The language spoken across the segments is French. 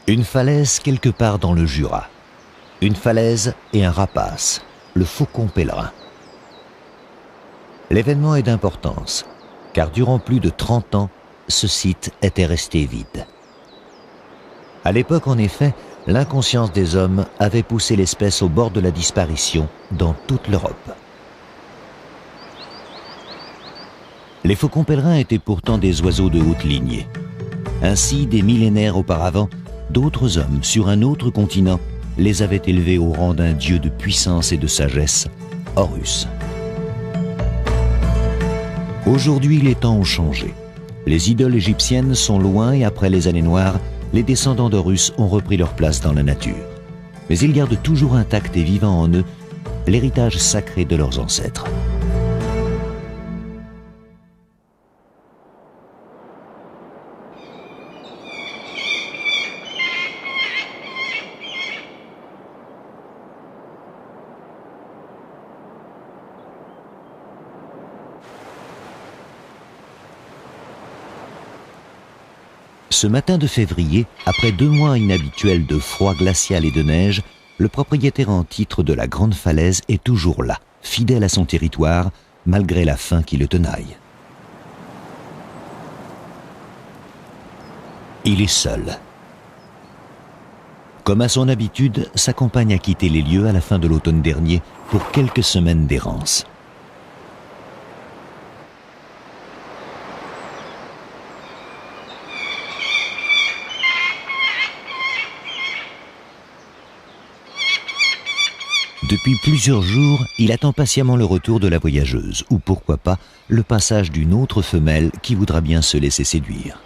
Une falaise quelque part dans le Jura. Une falaise et un rapace, le faucon pèlerin. L'événement est d'importance, car durant plus de 30 ans, ce site était resté vide. À l'époque, en effet, l'inconscience des hommes avait poussé l'espèce au bord de la disparition dans toute l'Europe. Les faucons pèlerins étaient pourtant des oiseaux de haute lignée. Ainsi, des millénaires auparavant, d'autres hommes sur un autre continent les avaient élevés au rang d'un dieu de puissance et de sagesse, Horus. Aujourd'hui, les temps ont changé. Les idoles égyptiennes sont loin et après les années noires, les descendants d'Horus ont repris leur place dans la nature. Mais ils gardent toujours intact et vivant en eux l'héritage sacré de leurs ancêtres. Ce matin de février, après 2 mois inhabituels de froid glacial et de neige, le propriétaire en titre de la Grande Falaise est toujours là, fidèle à son territoire, malgré la faim qui le tenaille. Il est seul. Comme à son habitude, sa compagne a quitté les lieux à la fin de l'automne dernier pour quelques semaines d'errance. Depuis plusieurs jours, il attend patiemment le retour de la voyageuse, ou pourquoi pas, le passage d'une autre femelle qui voudra bien se laisser séduire.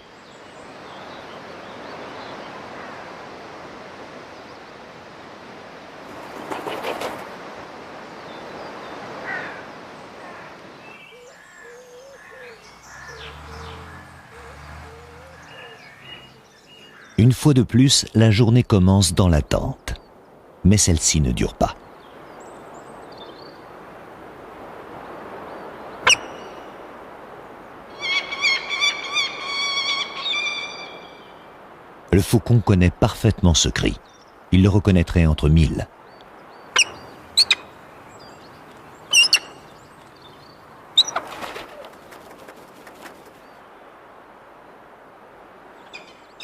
Une fois de plus, la journée commence dans l'attente. Mais celle-ci ne dure pas. Le faucon connaît parfaitement ce cri. Il le reconnaîtrait entre 1000.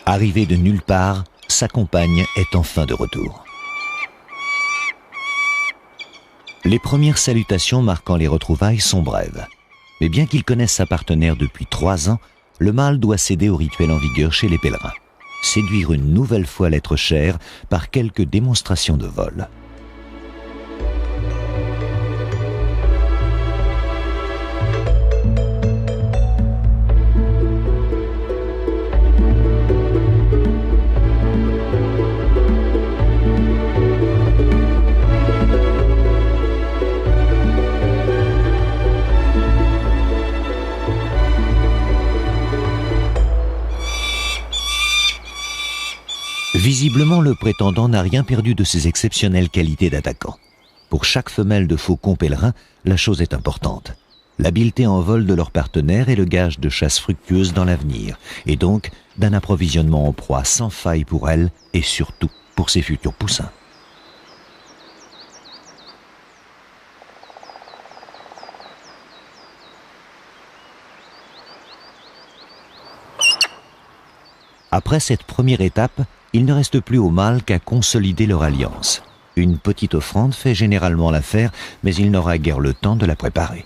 Arrivé de nulle part, sa compagne est enfin de retour. Les premières salutations marquant les retrouvailles sont brèves. Mais bien qu'il connaisse sa partenaire depuis 3 ans, le mâle doit céder au rituel en vigueur chez les pèlerins. Séduire une nouvelle fois l'être cher par quelques démonstrations de vol. Visiblement, le prétendant n'a rien perdu de ses exceptionnelles qualités d'attaquant. Pour chaque femelle de faucon pèlerin, la chose est importante. L'habileté en vol de leur partenaire est le gage de chasse fructueuse dans l'avenir, et donc d'un approvisionnement en proie sans faille pour elle, et surtout pour ses futurs poussins. Après cette première étape, il ne reste plus au mâle qu'à consolider leur alliance. Une petite offrande fait généralement l'affaire, mais il n'aura guère le temps de la préparer.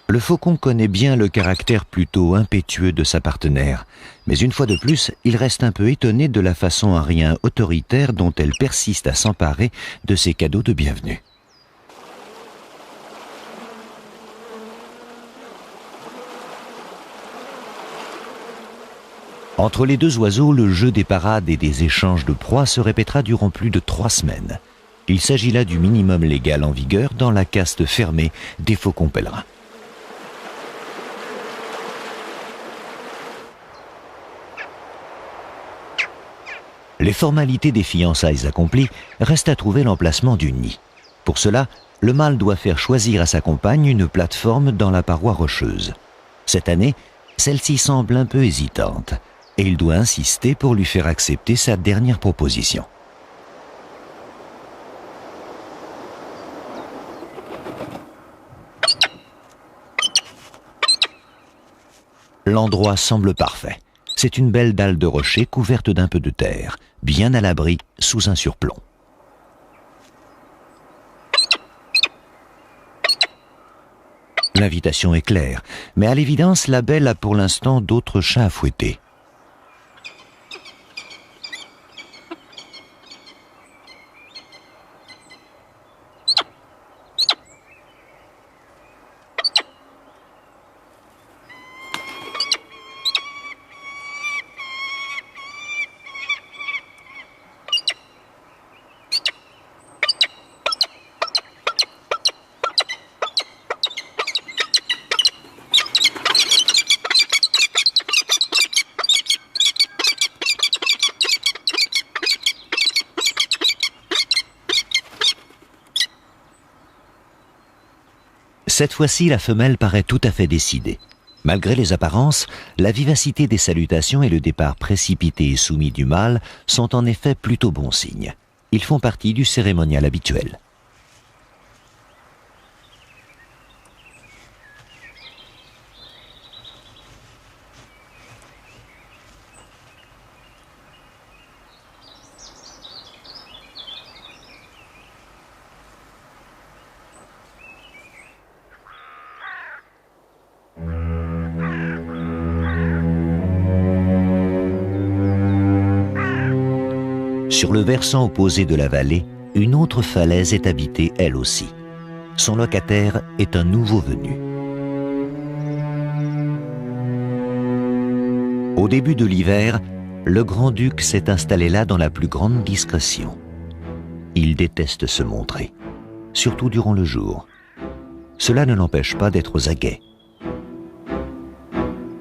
Le faucon connaît bien le caractère plutôt impétueux de sa partenaire, mais une fois de plus, il reste un peu étonné de la façon à rien autoritaire dont elle persiste à s'emparer de ses cadeaux de bienvenue. Entre les deux oiseaux, le jeu des parades et des échanges de proies se répétera durant plus de 3 semaines. Il s'agit là du minimum légal en vigueur dans la caste fermée des faucons pèlerins. Les formalités des fiançailles accomplies, reste à trouver l'emplacement du nid. Pour cela, le mâle doit faire choisir à sa compagne une plateforme dans la paroi rocheuse. Cette année, celle-ci semble un peu hésitante, et il doit insister pour lui faire accepter sa dernière proposition. L'endroit semble parfait. C'est une belle dalle de rocher couverte d'un peu de terre, bien à l'abri sous un surplomb. L'invitation est claire, mais à l'évidence, la belle a pour l'instant d'autres chats à fouetter. Cette fois-ci, la femelle paraît tout à fait décidée. Malgré les apparences, la vivacité des salutations et le départ précipité et soumis du mâle sont en effet plutôt bons signes. Ils font partie du cérémonial habituel. Sur le versant opposé de la vallée, une autre falaise est habitée elle aussi. Son locataire est un nouveau venu. Au début de l'hiver, le grand-duc s'est installé là dans la plus grande discrétion. Il déteste se montrer, surtout durant le jour. Cela ne l'empêche pas d'être aux aguets.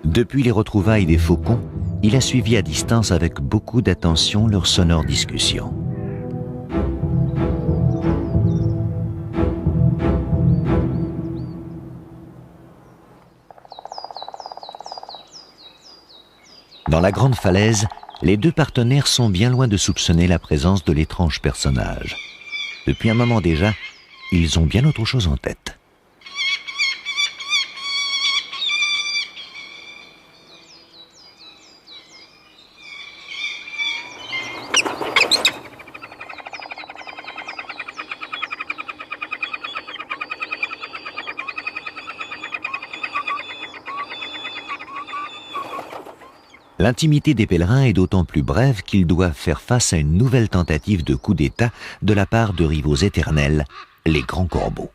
Depuis les retrouvailles des faucons, il a suivi à distance avec beaucoup d'attention leurs sonores discussions. Dans la grande falaise, les deux partenaires sont bien loin de soupçonner la présence de l'étrange personnage. Depuis un moment déjà, ils ont bien autre chose en tête. L'intimité des pèlerins est d'autant plus brève qu'ils doivent faire face à une nouvelle tentative de coup d'État de la part de rivaux éternels, les grands corbeaux.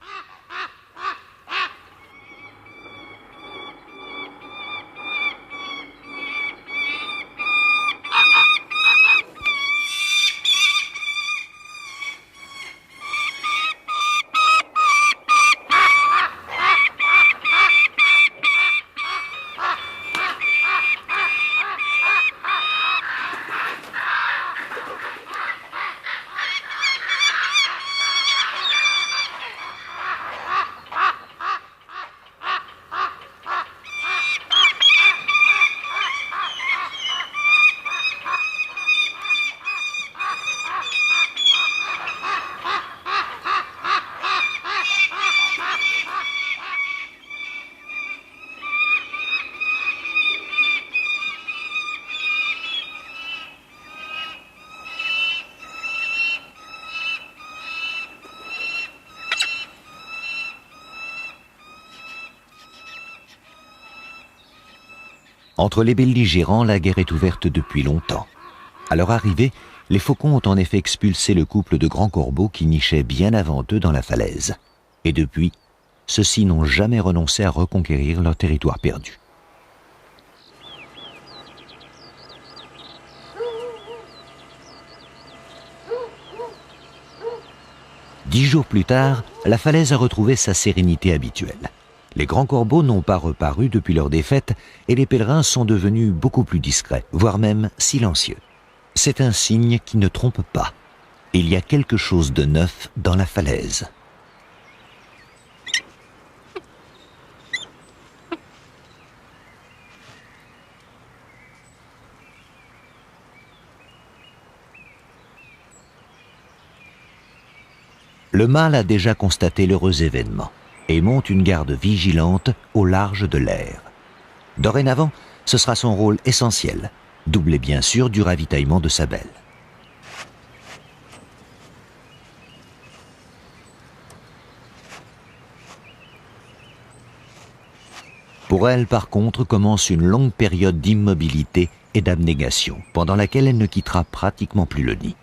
Entre les belligérants, la guerre est ouverte depuis longtemps. À leur arrivée, les faucons ont en effet expulsé le couple de grands corbeaux qui nichaient bien avant eux dans la falaise. Et depuis, ceux-ci n'ont jamais renoncé à reconquérir leur territoire perdu. Dix jours plus tard, la falaise a retrouvé sa sérénité habituelle. Les grands corbeaux n'ont pas reparu depuis leur défaite et les pèlerins sont devenus beaucoup plus discrets, voire même silencieux. C'est un signe qui ne trompe pas. Il y a quelque chose de neuf dans la falaise. Le mâle a déjà constaté l'heureux événement et monte une garde vigilante au large de l'air. Dorénavant, ce sera son rôle essentiel, doublé bien sûr du ravitaillement de sa belle. Pour elle, par contre, commence une longue période d'immobilité et d'abnégation, pendant laquelle elle ne quittera pratiquement plus le nid.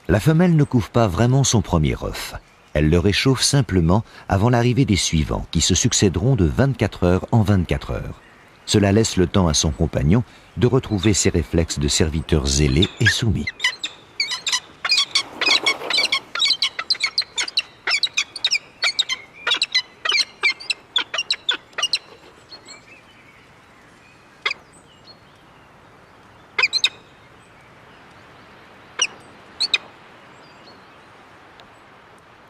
La femelle ne couve pas vraiment son premier œuf. Elle le réchauffe simplement avant l'arrivée des suivants, qui se succéderont de 24 heures en 24 heures. Cela laisse le temps à son compagnon de retrouver ses réflexes de serviteur zélé et soumis.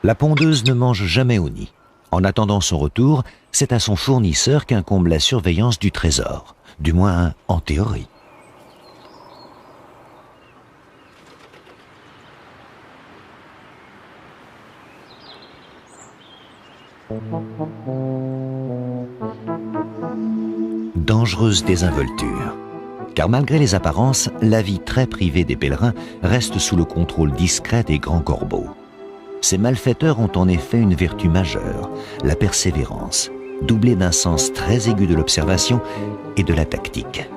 La pondeuse ne mange jamais au nid. En attendant son retour, c'est à son fournisseur qu'incombe la surveillance du trésor, du moins en théorie. Dangereuse désinvolture. Car malgré les apparences, la vie très privée des pèlerins reste sous le contrôle discret des grands corbeaux. Ces malfaiteurs ont en effet une vertu majeure, la persévérance, doublée d'un sens très aigu de l'observation et de la tactique.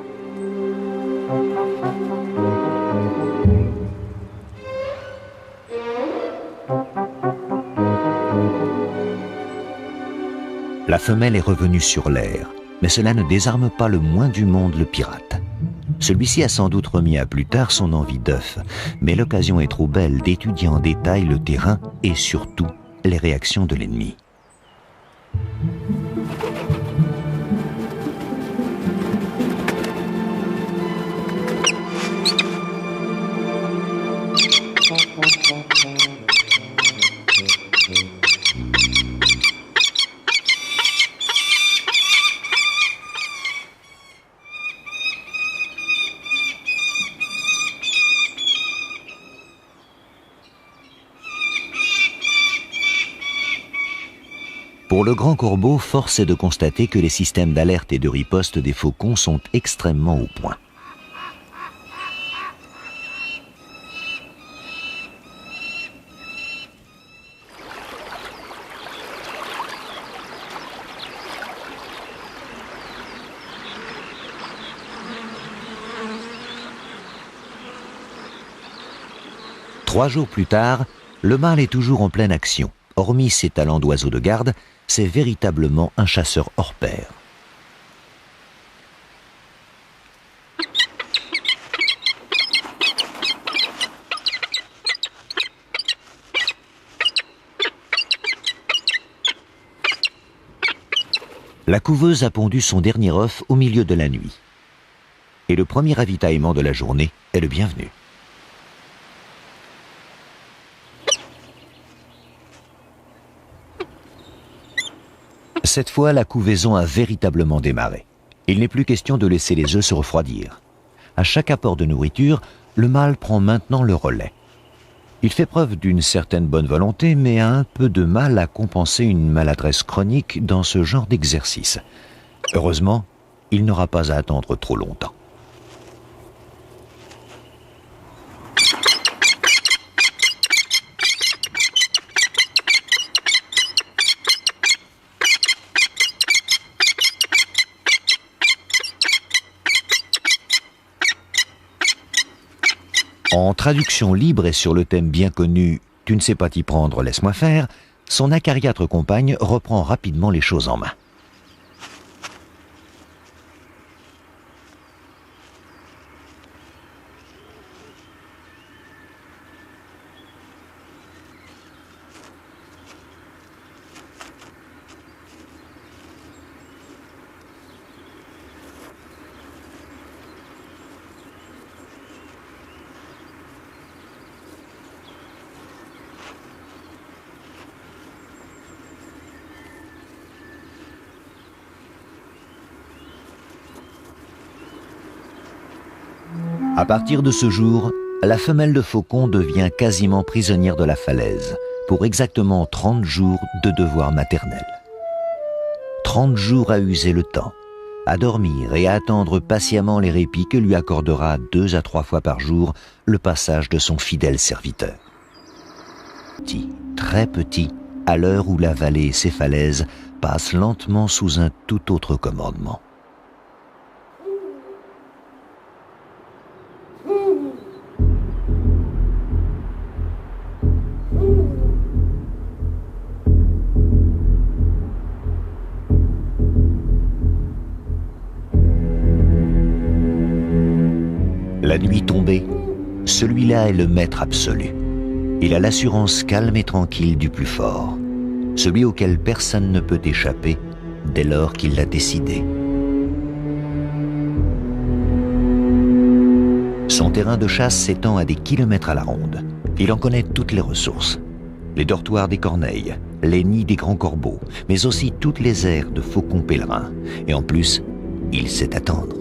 La femelle est revenue sur l'air, mais cela ne désarme pas le moins du monde le pirate. Celui-ci a sans doute remis à plus tard son envie d'œuf, mais l'occasion est trop belle d'étudier en détail le terrain et surtout les réactions de l'ennemi. Pour le grand corbeau, force est de constater que les systèmes d'alerte et de riposte des faucons sont extrêmement au point. Trois jours plus tard, le mâle est toujours en pleine action. Hormis ses talents d'oiseau de garde, c'est véritablement un chasseur hors pair. La couveuse a pondu son dernier œuf au milieu de la nuit. Et le premier ravitaillement de la journée est le bienvenu. Cette fois, la couvaison a véritablement démarré. Il n'est plus question de laisser les œufs se refroidir. À chaque apport de nourriture, le mâle prend maintenant le relais. Il fait preuve d'une certaine bonne volonté, mais a un peu de mal à compenser une maladresse chronique dans ce genre d'exercice. Heureusement, il n'aura pas à attendre trop longtemps. En traduction libre et sur le thème bien connu « Tu ne sais pas t'y prendre, laisse-moi faire », son acariâtre compagne reprend rapidement les choses en main. À partir de ce jour, la femelle de faucon devient quasiment prisonnière de la falaise pour exactement 30 jours de devoir maternel. 30 jours à user le temps, à dormir et à attendre patiemment les répits que lui accordera 2 à 3 fois par jour le passage de son fidèle serviteur. Petit, très petit, à l'heure où la vallée et ses falaises passent lentement sous un tout autre commandement. La nuit tombée, celui-là est le maître absolu. Il a l'assurance calme et tranquille du plus fort, celui auquel personne ne peut échapper dès lors qu'il l'a décidé. Son terrain de chasse s'étend à des kilomètres à la ronde. Il en connaît toutes les ressources. Les dortoirs des corneilles, les nids des grands corbeaux, mais aussi toutes les aires de faucons pèlerins. Et en plus, il sait attendre.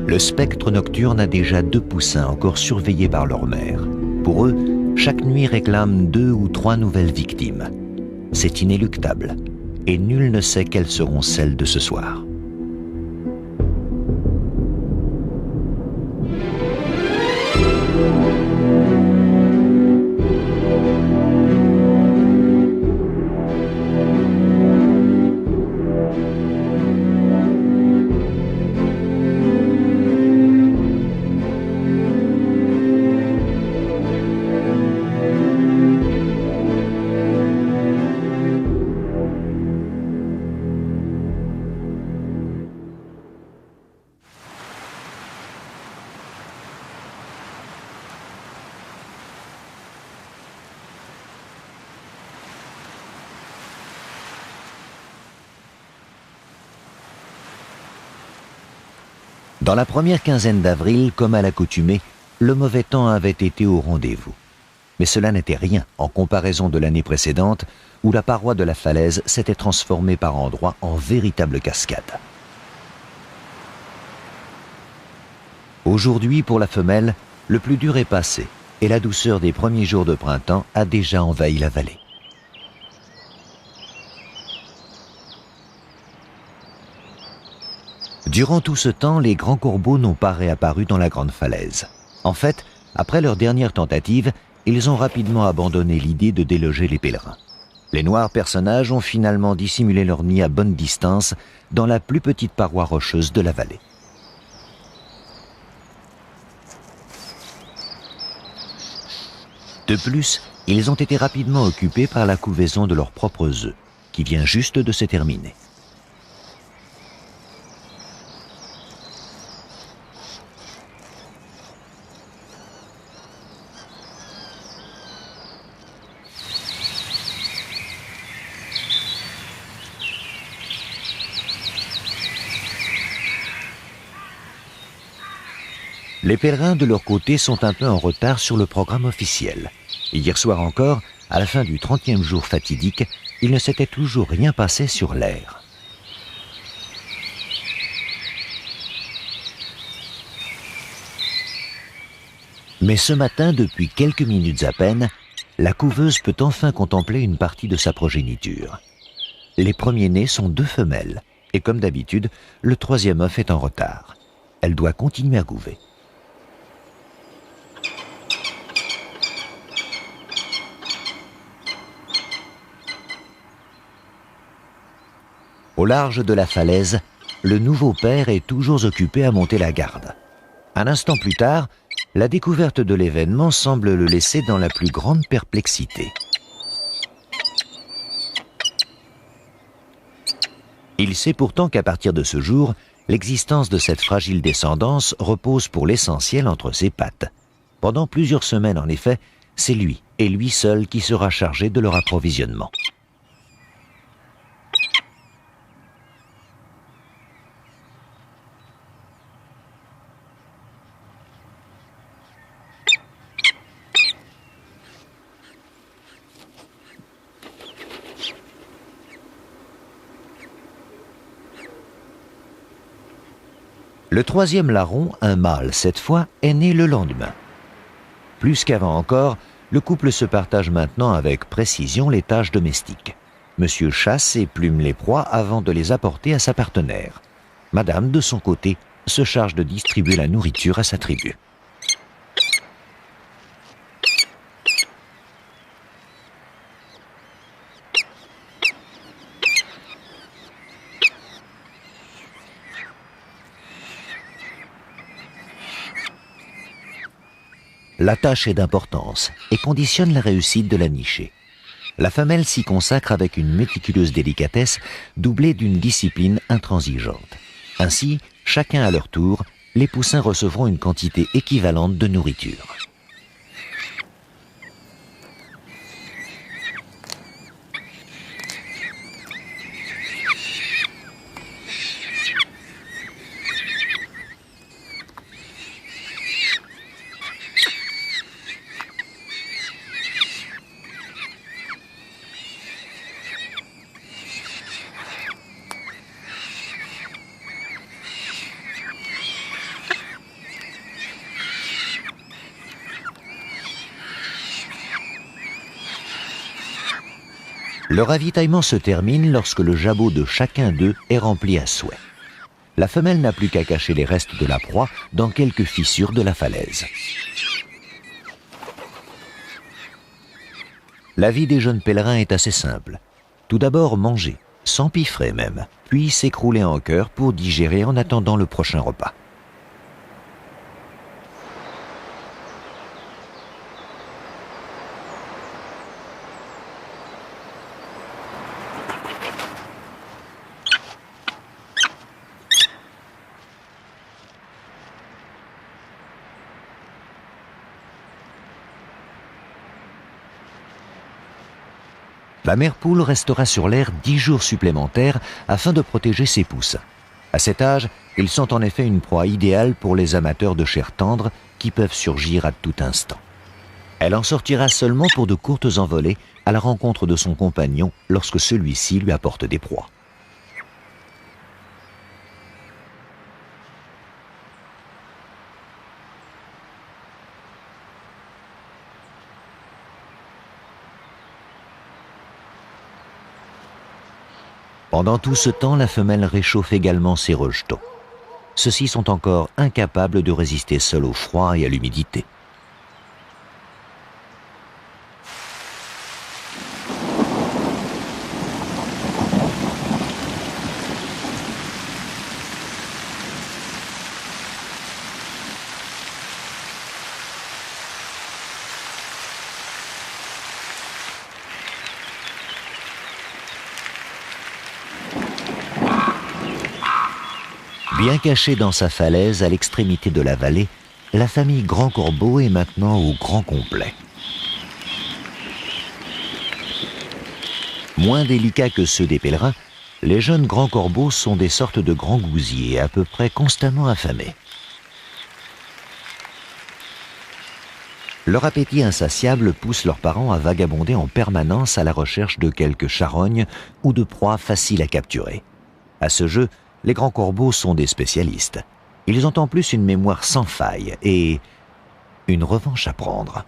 Le spectre nocturne a déjà 2 poussins encore surveillés par leur mère. Pour eux, chaque nuit réclame 2 ou 3 nouvelles victimes. C'est inéluctable, et nul ne sait quelles seront celles de ce soir. Dans la première quinzaine d'avril, comme à l'accoutumée, le mauvais temps avait été au rendez-vous. Mais cela n'était rien en comparaison de l'année précédente, où la paroi de la falaise s'était transformée par endroits en véritable cascade. Aujourd'hui, pour la femelle, le plus dur est passé, et la douceur des premiers jours de printemps a déjà envahi la vallée. Durant tout ce temps, les grands corbeaux n'ont pas réapparu dans la grande falaise. En fait, après leur dernière tentative, ils ont rapidement abandonné l'idée de déloger les pèlerins. Les noirs personnages ont finalement dissimulé leur nid à bonne distance dans la plus petite paroi rocheuse de la vallée. De plus, ils ont été rapidement occupés par la couvaison de leurs propres œufs, qui vient juste de se terminer. Les pèlerins, de leur côté, sont un peu en retard sur le programme officiel. Hier soir encore, à la fin du 30e jour fatidique, il ne s'était toujours rien passé sur l'aire. Mais ce matin, depuis quelques minutes à peine, la couveuse peut enfin contempler une partie de sa progéniture. Les premiers-nés sont 2 femelles, et comme d'habitude, le 3e œuf est en retard. Elle doit continuer à couver. Au large de la falaise, le nouveau père est toujours occupé à monter la garde. Un instant plus tard, la découverte de l'événement semble le laisser dans la plus grande perplexité. Il sait pourtant qu'à partir de ce jour, l'existence de cette fragile descendance repose pour l'essentiel entre ses pattes. Pendant plusieurs semaines, en effet, c'est lui, et lui seul, qui sera chargé de leur approvisionnement. Le troisième larron, un mâle cette fois, est né le lendemain. Plus qu'avant encore, le couple se partage maintenant avec précision les tâches domestiques. Monsieur chasse et plume les proies avant de les apporter à sa partenaire. Madame, de son côté, se charge de distribuer la nourriture à sa tribu. La tâche est d'importance et conditionne la réussite de la nichée. La femelle s'y consacre avec une méticuleuse délicatesse doublée d'une discipline intransigeante. Ainsi, chacun à leur tour, les poussins recevront une quantité équivalente de nourriture. Le ravitaillement se termine lorsque le jabot de chacun d'eux est rempli à souhait. La femelle n'a plus qu'à cacher les restes de la proie dans quelques fissures de la falaise. La vie des jeunes pèlerins est assez simple. Tout d'abord manger, s'empiffrer même, puis s'écrouler en chœur pour digérer en attendant le prochain repas. La mère poule restera sur l'air 10 jours supplémentaires afin de protéger ses poussins. À cet âge, ils sont en effet une proie idéale pour les amateurs de chair tendre qui peuvent surgir à tout instant. Elle en sortira seulement pour de courtes envolées à la rencontre de son compagnon lorsque celui-ci lui apporte des proies. Pendant tout ce temps, la femelle réchauffe également ses rejetons. Ceux-ci sont encore incapables de résister seuls au froid et à l'humidité. Bien cachée dans sa falaise à l'extrémité de la vallée, la famille Grand Corbeau est maintenant au grand complet. Moins délicats que ceux des pèlerins, les jeunes grands corbeaux sont des sortes de grands gousiers, à peu près constamment affamés. Leur appétit insatiable pousse leurs parents à vagabonder en permanence à la recherche de quelques charognes ou de proies faciles à capturer. À ce jeu, les grands corbeaux sont des spécialistes. Ils ont en plus une mémoire sans faille et une revanche à prendre.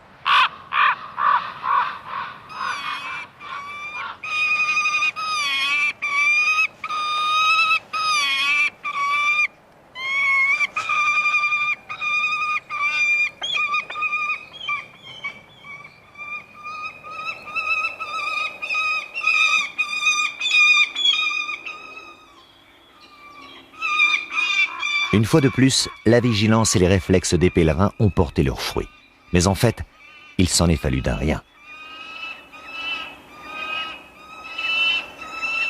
Une fois de plus, la vigilance et les réflexes des pèlerins ont porté leurs fruits. Mais en fait, il s'en est fallu d'un rien.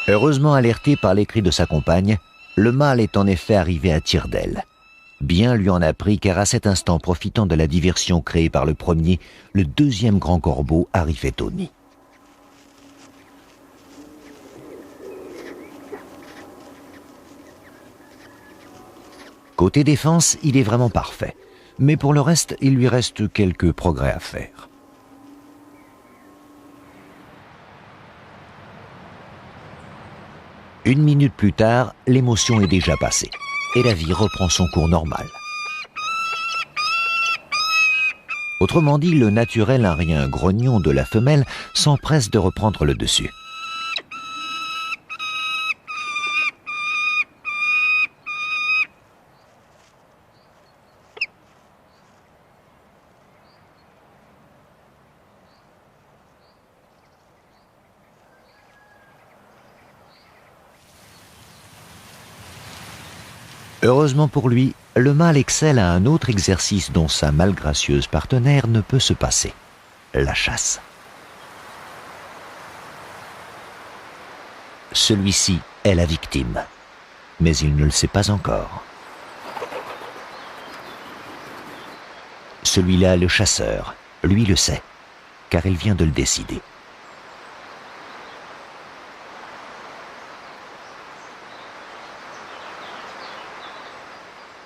Heureusement alerté par les cris de sa compagne, le mâle est en effet arrivé à tire d'aile. Bien lui en a pris car à cet instant, profitant de la diversion créée par le premier, le deuxième grand corbeau arrivait au nid. Côté défense, il est vraiment parfait. Mais pour le reste, il lui reste quelques progrès à faire. Une minute plus tard, l'émotion est déjà passée. et la vie reprend son cours normal. Autrement dit, le naturel un rien grognon de la femelle s'empresse de reprendre le dessus. Heureusement pour lui, le mâle excelle à un autre exercice dont sa malgracieuse partenaire ne peut se passer, la chasse. Celui-ci est la victime, mais il ne le sait pas encore. Celui-là, le chasseur, lui le sait, car il vient de le décider.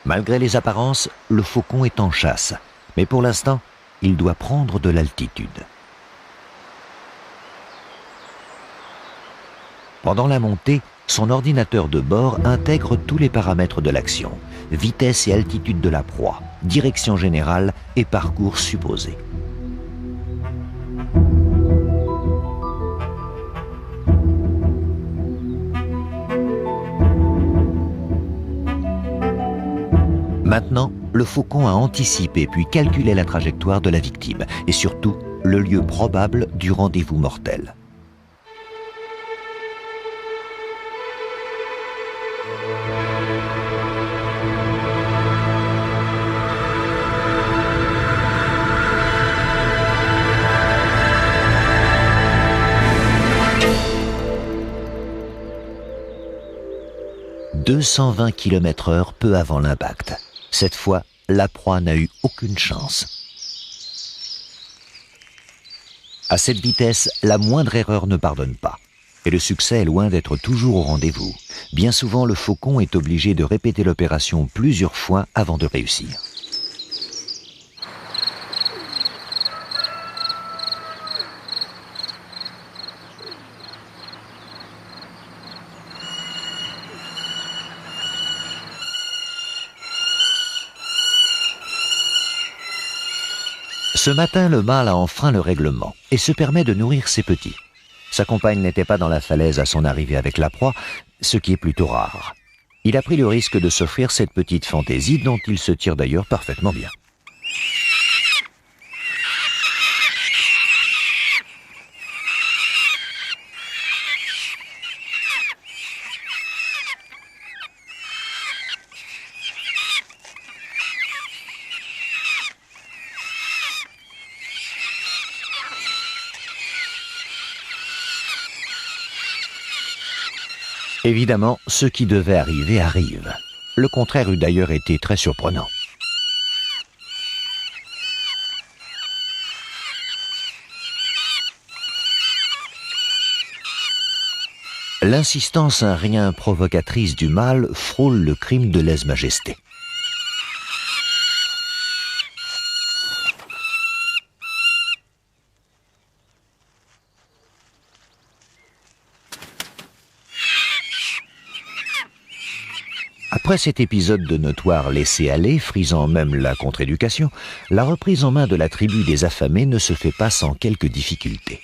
Malgré les apparences, le faucon est en chasse, mais pour l'instant, il doit prendre de l'altitude. Pendant la montée, son ordinateur de bord intègre tous les paramètres de l'action, vitesse et altitude de la proie, direction générale et parcours supposé. Maintenant, le faucon a anticipé puis calculé la trajectoire de la victime et surtout le lieu probable du rendez-vous mortel. « 220 km/h peu avant l'impact. Cette fois, la proie n'a eu aucune chance. À cette vitesse, la moindre erreur ne pardonne pas. Et le succès est loin d'être toujours au rendez-vous. Bien souvent, le faucon est obligé de répéter l'opération plusieurs fois avant de réussir. Ce matin, le mâle a enfreint le règlement et se permet de nourrir ses petits. Sa compagne n'était pas dans la falaise à son arrivée avec la proie, ce qui est plutôt rare. Il a pris le risque de s'offrir cette petite fantaisie dont il se tire d'ailleurs parfaitement bien. Évidemment, ce qui devait arriver arrive. Le contraire eût d'ailleurs été très surprenant. L'insistance un rien provocatrice du mâle frôle le crime de lèse-majesté. Après cet épisode de notoire laisser-aller, frisant même la contre-éducation, la reprise en main de la tribu des affamés ne se fait pas sans quelques difficultés.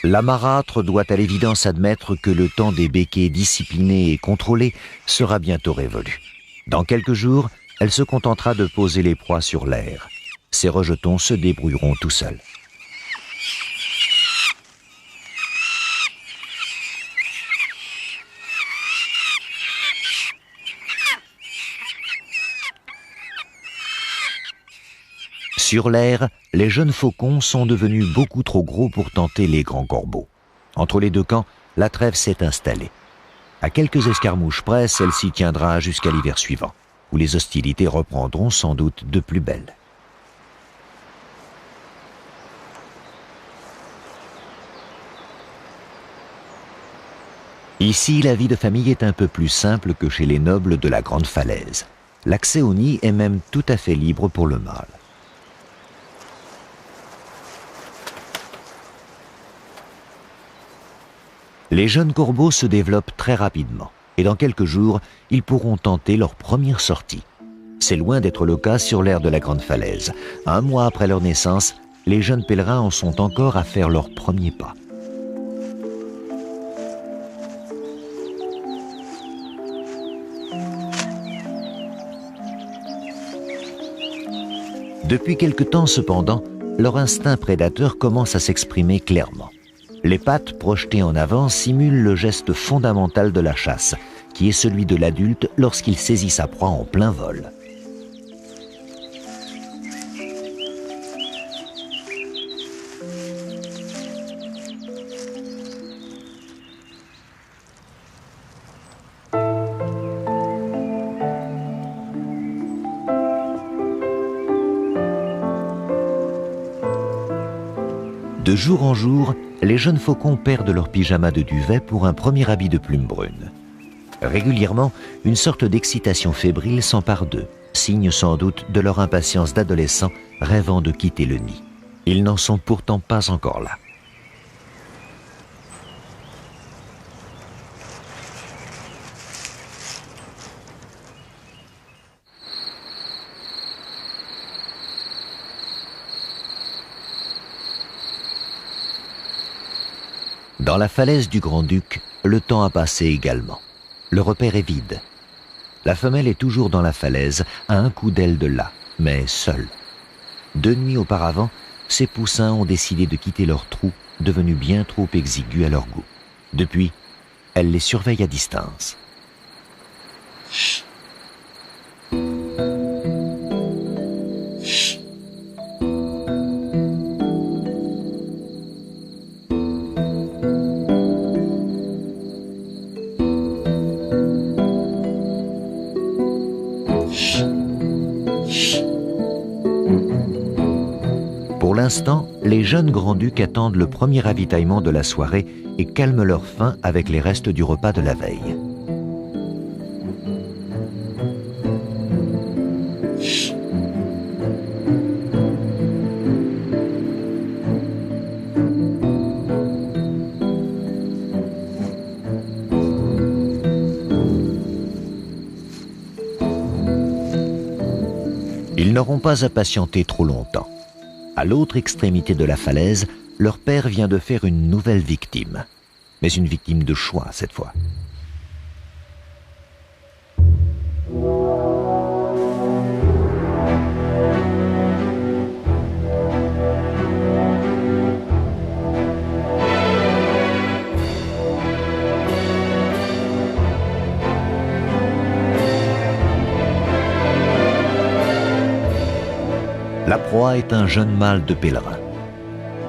La marâtre doit à l'évidence admettre que le temps des béquets disciplinés et contrôlés sera bientôt révolu. Dans quelques jours, elle se contentera de poser les proies sur l'air. Ses rejetons se débrouilleront tout seuls. Sur l'air, les jeunes faucons sont devenus beaucoup trop gros pour tenter les grands corbeaux. Entre les deux camps, la trêve s'est installée. À quelques escarmouches près, celle-ci tiendra jusqu'à l'hiver suivant, où les hostilités reprendront sans doute de plus belle. Ici, la vie de famille est un peu plus simple que chez les nobles de la Grande Falaise. L'accès au nid est même tout à fait libre pour le mâle. Les jeunes corbeaux se développent très rapidement et dans quelques jours, ils pourront tenter leur première sortie. C'est loin d'être le cas sur l'aire de la Grande Falaise. Un mois après leur naissance, les jeunes pèlerins en sont encore à faire leurs premiers pas. Depuis quelque temps cependant, leur instinct prédateur commence à s'exprimer clairement. Les pattes projetées en avant simulent le geste fondamental de la chasse, qui est celui de l'adulte lorsqu'il saisit sa proie en plein vol. De jour en jour, les jeunes faucons perdent leur pyjama de duvet pour un premier habit de plume brune. Régulièrement, une sorte d'excitation fébrile s'empare d'eux, signe sans doute de leur impatience d'adolescents rêvant de quitter le nid. Ils n'en sont pourtant pas encore là. Dans la falaise du Grand-Duc, le temps a passé également. Le repère est vide. La femelle est toujours dans la falaise, à un coup d'aile de là, mais seule. 2 nuits auparavant, ses poussins ont décidé de quitter leur trou, devenu bien trop exigu à leur goût. Depuis, elle les surveille à distance. Pour l'instant, les jeunes grands-ducs attendent le premier ravitaillement de la soirée et calment leur faim avec les restes du repas de la veille. Ils n'auront pas à patienter trop longtemps. À l'autre extrémité de la falaise, leur père vient de faire une nouvelle victime. Mais une victime de choix cette fois. La proie est un jeune mâle de pèlerin.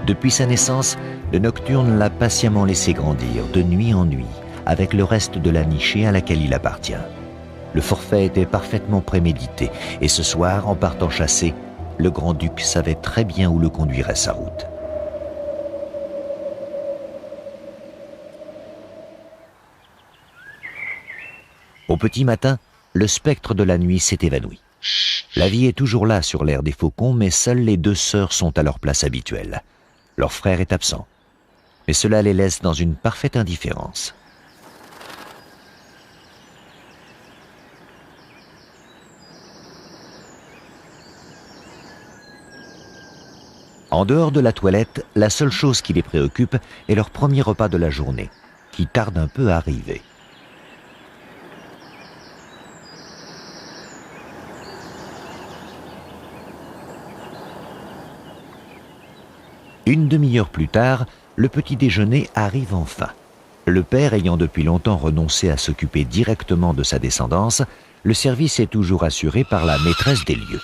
Depuis sa naissance, le nocturne l'a patiemment laissé grandir, de nuit en nuit, avec le reste de la nichée à laquelle il appartient. Le forfait était parfaitement prémédité, et ce soir, en partant chasser, le grand-duc savait très bien où le conduirait sa route. Au petit matin, le spectre de la nuit s'est évanoui. La vie est toujours là sur l'aire des faucons, mais seules les 2 sœurs sont à leur place habituelle. Leur frère est absent, mais cela les laisse dans une parfaite indifférence. En dehors de la toilette, la seule chose qui les préoccupe est leur premier repas de la journée, qui tarde un peu à arriver. Une demi-heure plus tard, le petit déjeuner arrive enfin. Le père ayant depuis longtemps renoncé à s'occuper directement de sa descendance, le service est toujours assuré par la maîtresse des lieux.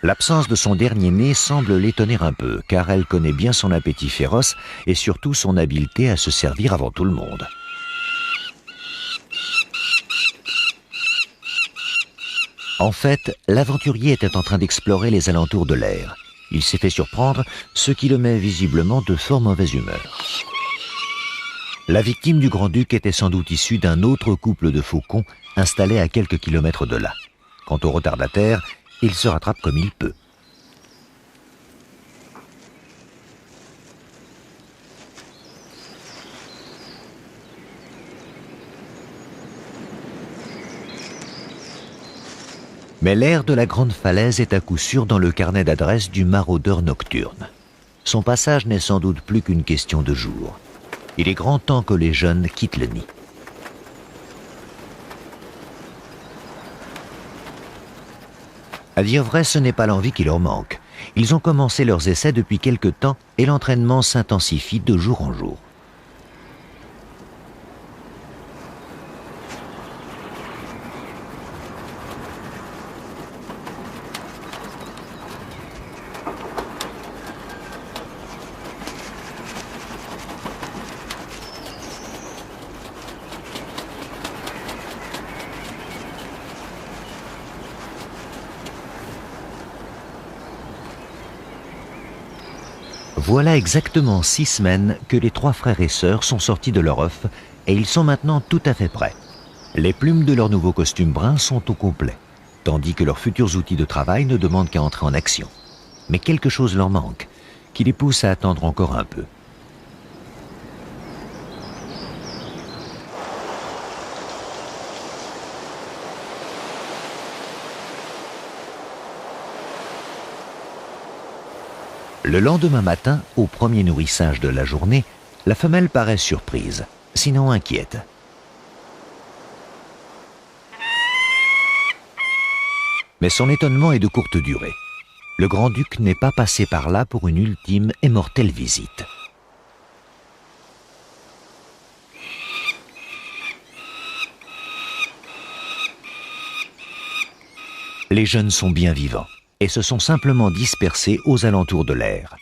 L'absence de son dernier né semble l'étonner un peu, car elle connaît bien son appétit féroce et surtout son habileté à se servir avant tout le monde. En fait, l'aventurier était en train d'explorer les alentours de l'aire. Il s'est fait surprendre, ce qui le met visiblement de fort mauvaise humeur. La victime du grand-duc était sans doute issue d'un autre couple de faucons installé à quelques kilomètres de là. Quant au retardataire, il se rattrape comme il peut. Mais l'air de la grande falaise est à coup sûr dans le carnet d'adresse du maraudeur nocturne. Son passage n'est sans doute plus qu'une question de jours. Il est grand temps que les jeunes quittent le nid. À dire vrai, ce n'est pas l'envie qui leur manque. Ils ont commencé leurs essais depuis quelque temps et l'entraînement s'intensifie de jour en jour. Voilà exactement 6 semaines que les 3 frères et sœurs sont sortis de leur œuf et ils sont maintenant tout à fait prêts. Les plumes de leur nouveau costume brun sont au complet, tandis que leurs futurs outils de travail ne demandent qu'à entrer en action. Mais quelque chose leur manque, qui les pousse à attendre encore un peu. Le lendemain matin, au premier nourrissage de la journée, la femelle paraît surprise, sinon inquiète. Mais son étonnement est de courte durée. Le grand-duc n'est pas passé par là pour une ultime et mortelle visite. Les jeunes sont bien vivants et se sont simplement dispersés aux alentours de l'aire.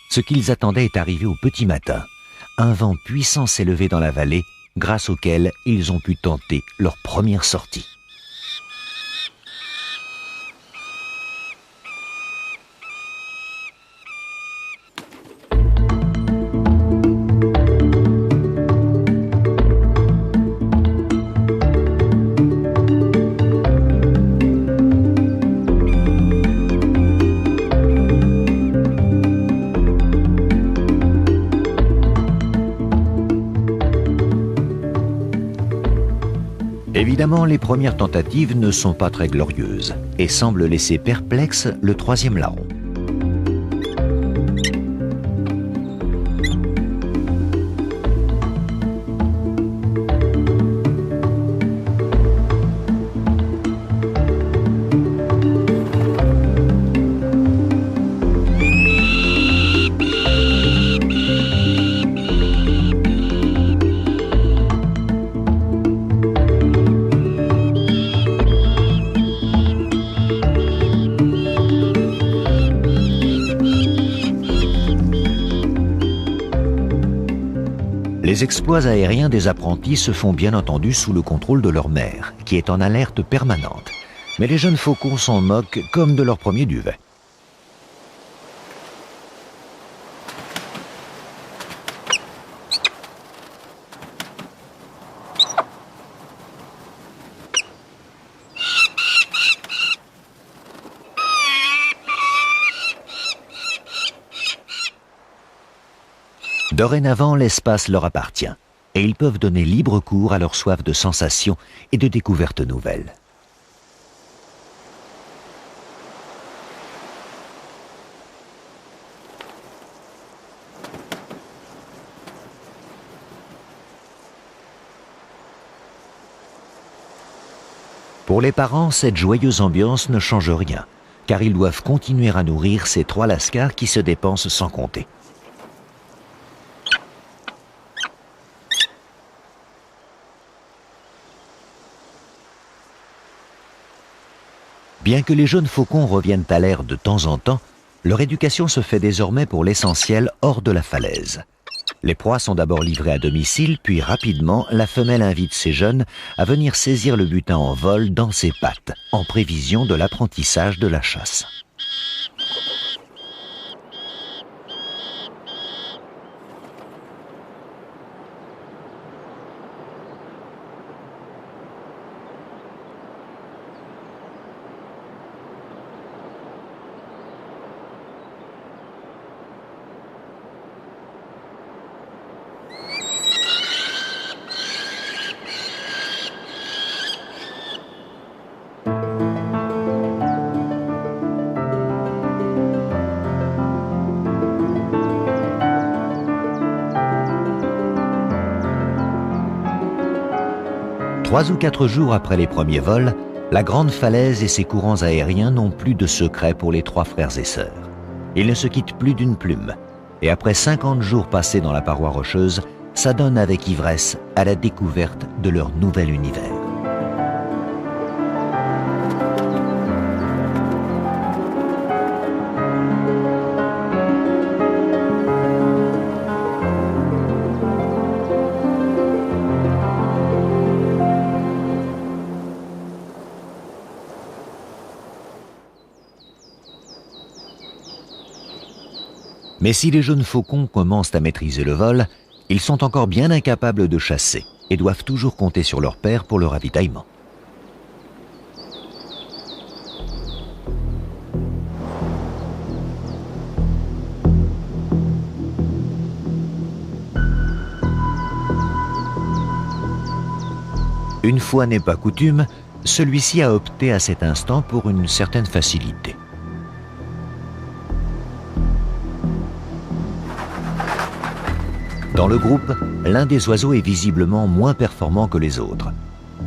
Ce qu'ils attendaient est arrivé au petit matin. Un vent puissant s'est levé dans la vallée, grâce auquel ils ont pu tenter leur première sortie. Évidemment, les premières tentatives ne sont pas très glorieuses et semblent laisser perplexe le 3e larron. Les exploits aériens des apprentis se font bien entendu sous le contrôle de leur mère, qui est en alerte permanente. Mais les jeunes faucons s'en moquent comme de leur premier duvet. Dorénavant, l'espace leur appartient, et ils peuvent donner libre cours à leur soif de sensations et de découvertes nouvelles. Pour les parents, cette joyeuse ambiance ne change rien, car ils doivent continuer à nourrir ces 3 lascars qui se dépensent sans compter. Bien que les jeunes faucons reviennent à l'air de temps en temps, leur éducation se fait désormais pour l'essentiel hors de la falaise. Les proies sont d'abord livrées à domicile, puis rapidement, la femelle invite ses jeunes à venir saisir le butin en vol dans ses pattes, en prévision de l'apprentissage de la chasse. Trois ou 4 jours après les premiers vols, la grande falaise et ses courants aériens n'ont plus de secret pour les 3 frères et sœurs. Ils ne se quittent plus d'une plume, et après 50 jours passés dans la paroi rocheuse, s'adonnent avec ivresse à la découverte de leur nouvel univers. Mais si les jeunes faucons commencent à maîtriser le vol, ils sont encore bien incapables de chasser et doivent toujours compter sur leur père pour le ravitaillement. Une fois n'est pas coutume, celui-ci a opté à cet instant pour une certaine facilité. Dans le groupe, l'un des oiseaux est visiblement moins performant que les autres.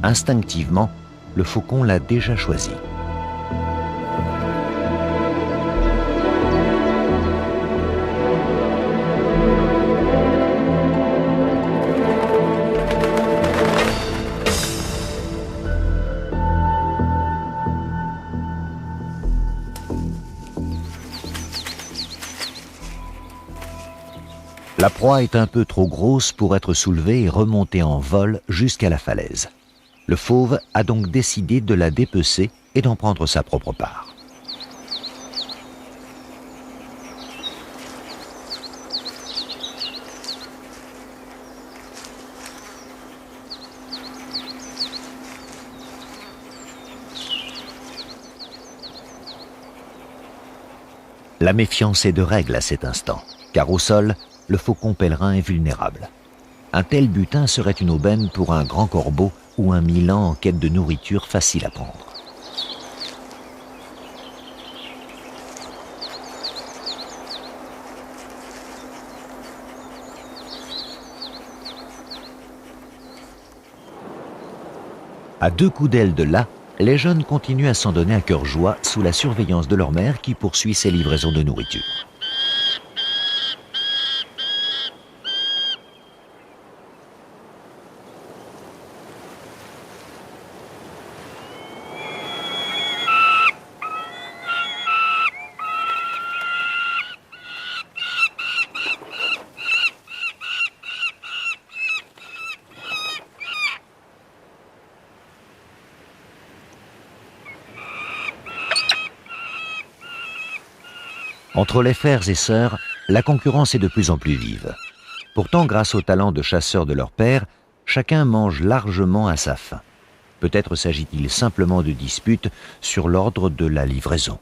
Instinctivement, le faucon l'a déjà choisi. La proie est un peu trop grosse pour être soulevée et remontée en vol jusqu'à la falaise. Le fauve a donc décidé de la dépecer et d'en prendre sa propre part. La méfiance est de règle à cet instant, car au sol, le faucon pèlerin est vulnérable. Un tel butin serait une aubaine pour un grand corbeau ou un milan en quête de nourriture facile à prendre. À 2 coups d'aile de là, les jeunes continuent à s'en donner à cœur joie sous la surveillance de leur mère qui poursuit ses livraisons de nourriture. Entre les frères et sœurs, la concurrence est de plus en plus vive. Pourtant, grâce au talent de chasseurs de leur père, chacun mange largement à sa faim. Peut-être s'agit-il simplement de disputes sur l'ordre de la livraison.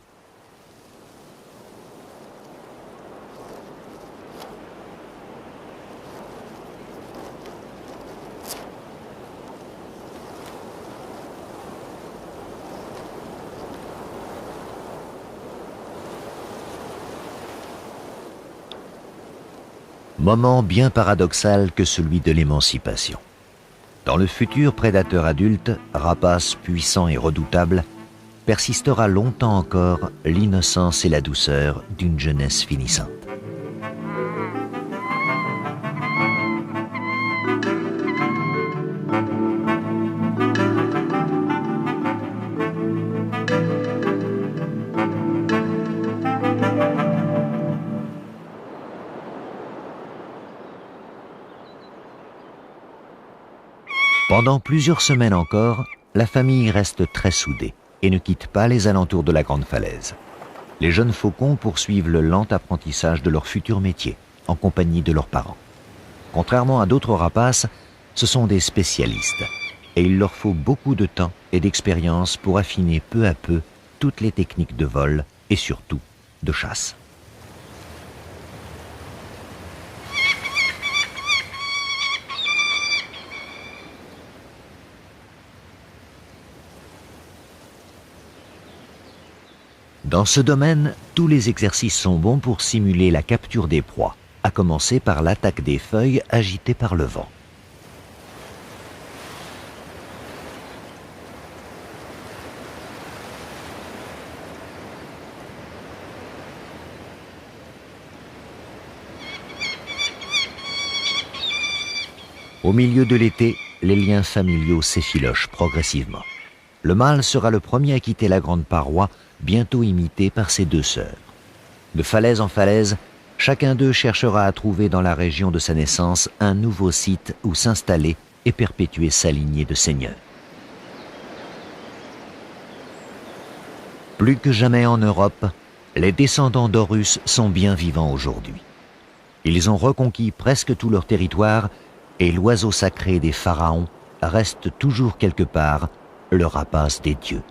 Moment bien paradoxal que celui de l'émancipation. Dans le futur prédateur adulte, rapace, puissant et redoutable, persistera longtemps encore l'innocence et la douceur d'une jeunesse finissante. Pendant plusieurs semaines encore, la famille reste très soudée et ne quitte pas les alentours de la grande falaise. Les jeunes faucons poursuivent le lent apprentissage de leur futur métier, en compagnie de leurs parents. Contrairement à d'autres rapaces, ce sont des spécialistes, et il leur faut beaucoup de temps et d'expérience pour affiner peu à peu toutes les techniques de vol et surtout de chasse. Dans ce domaine, tous les exercices sont bons pour simuler la capture des proies, à commencer par l'attaque des feuilles agitées par le vent. Au milieu de l'été, les liens familiaux s'effilochent progressivement. Le mâle sera le premier à quitter la grande paroi, bientôt imité par ses deux sœurs. De falaise en falaise, chacun d'eux cherchera à trouver dans la région de sa naissance un nouveau site où s'installer et perpétuer sa lignée de seigneurs. Plus que jamais en Europe, les descendants d'Horus sont bien vivants aujourd'hui. Ils ont reconquis presque tout leur territoire et l'oiseau sacré des pharaons reste toujours quelque part le rapace des dieux.